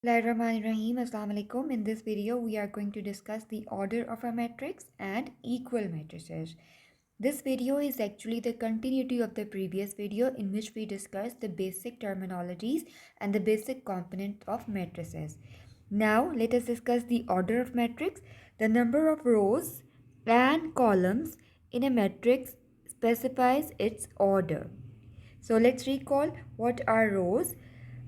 Bismillahirrahmanirrahim. Assalamu alaikum. In this video, we are going to discuss the order of a matrix and equal matrices. This video is actually the continuity of the previous video in which we discussed the basic terminologies and the basic component of matrices. Now, let us discuss the order of matrix. The number of rows and columns in a matrix specifies its order. So let's recall what are rows.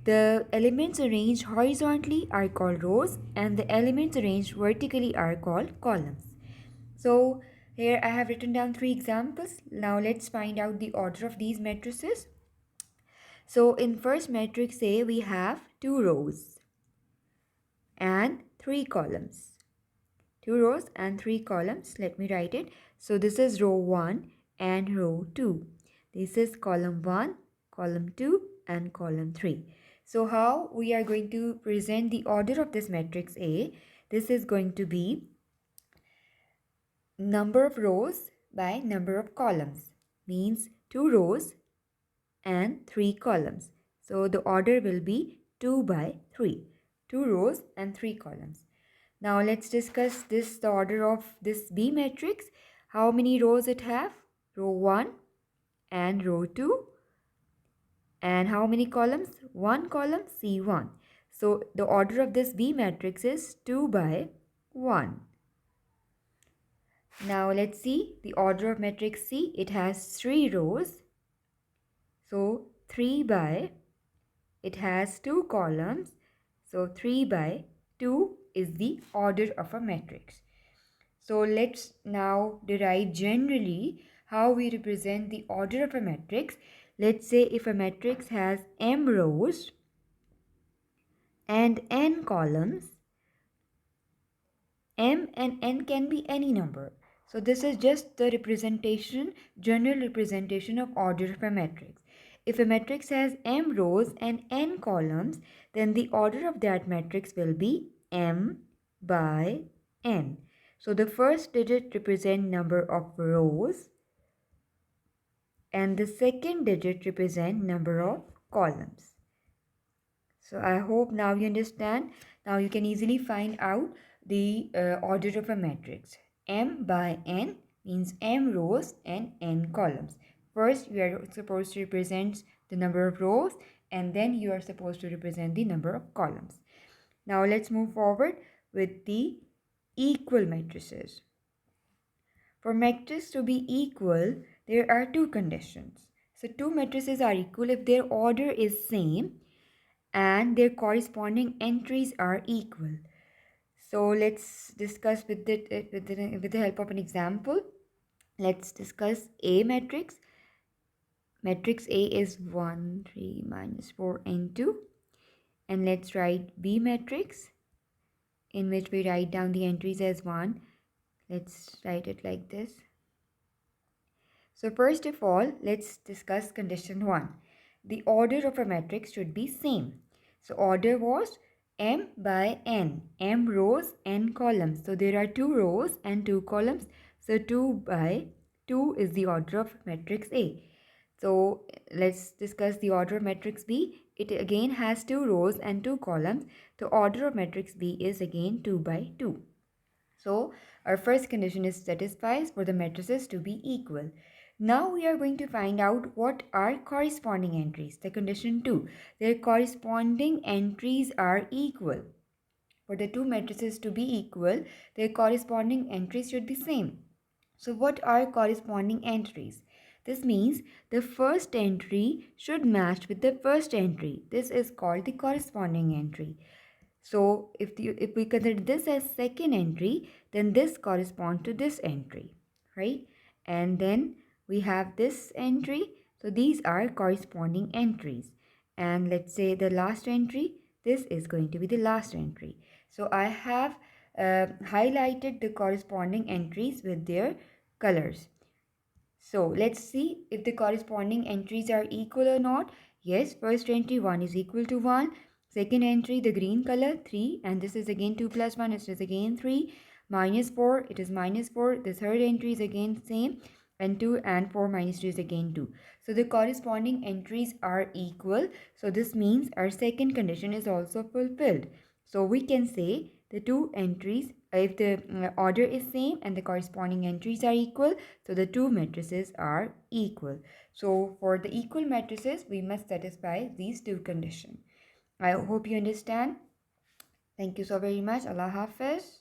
The elements arranged horizontally are called rows and the elements arranged vertically are called columns. So here I have written down three examples. Now let's find out the order of these matrices. So in first matrix A we have two rows and three columns. Two rows and three columns. Let me write it. So this is row 1 and row 2. This is column 1, column 2 and column 3. So how we are going to present the order of this matrix A? This is going to be number of rows by number of columns. Means 2 rows and 3 columns. So the order will be 2 by 3. 2 rows and 3 columns. Now let's discuss the order of this B matrix. How many rows it have? Row 1 and row 2. And how many columns? 1 column, C1. So the order of this B matrix is 2 by 1. Now let's see the order of matrix C. It has 3 rows. So 3 by, it has 2 columns. So 3 by 2 is the order of a matrix. So let's now derive generally how we represent the order of a matrix. Let's say if a matrix has m rows and n columns, m and n can be any number. So this is just the representation, general representation of order of a matrix. If a matrix has m rows and n columns, then the order of that matrix will be m by n. So the first digit represents number of rows and the second digit represents number of columns. So I hope now you understand. Now you can easily find out the order of a matrix. M by n means m rows and n columns. First you are supposed to represent the number of rows and then you are supposed to represent the number of columns. Now let's move forward with the equal matrices. For matrices to be equal, there are two conditions. So two matrices are equal if their order is same and their corresponding entries are equal. So let's discuss with the help of an example. Let's discuss A matrix. Matrix A is 1, 3, minus 4, and 2. And let's write B matrix in which we write down the entries as 1. Let's write it like this. So first of all, let's discuss condition 1. The order of a matrix should be same. So order was m by n, m rows, n columns. So there are 2 rows and 2 columns. So 2 by 2 is the order of matrix A. So let's discuss the order of matrix B. It again has 2 rows and 2 columns. The order of matrix B is again 2 by 2. So our first condition is satisfied for the matrices to be equal. Now we are going to find out what are corresponding entries. The condition 2. Their corresponding entries are equal. For the two matrices to be equal, their corresponding entries should be same. So what are corresponding entries? This means the first entry should match with the first entry. This is called the corresponding entry. So if we consider this as second entry, then this corresponds to this entry, right? And then we have this entry. So these are corresponding entries. And let's say the last entry, this is going to be the last entry. So I have highlighted the corresponding entries with their colors. So let's see if the corresponding entries are equal or not. Yes, first entry 1 is equal to 1. Second entry, the green color, 3. And this is again 2 plus 1, it is again 3. Minus 4, it is minus 4. The third entry is again same. and 2 and 4 minus 2 is again 2. So the corresponding entries are equal. So this means our second condition is also fulfilled. So we can say the two entries, if the order is same and the corresponding entries are equal, so the two matrices are equal. So for the equal matrices, we must satisfy these two conditions. I hope you understand. Thank you so very much. Allah Hafiz.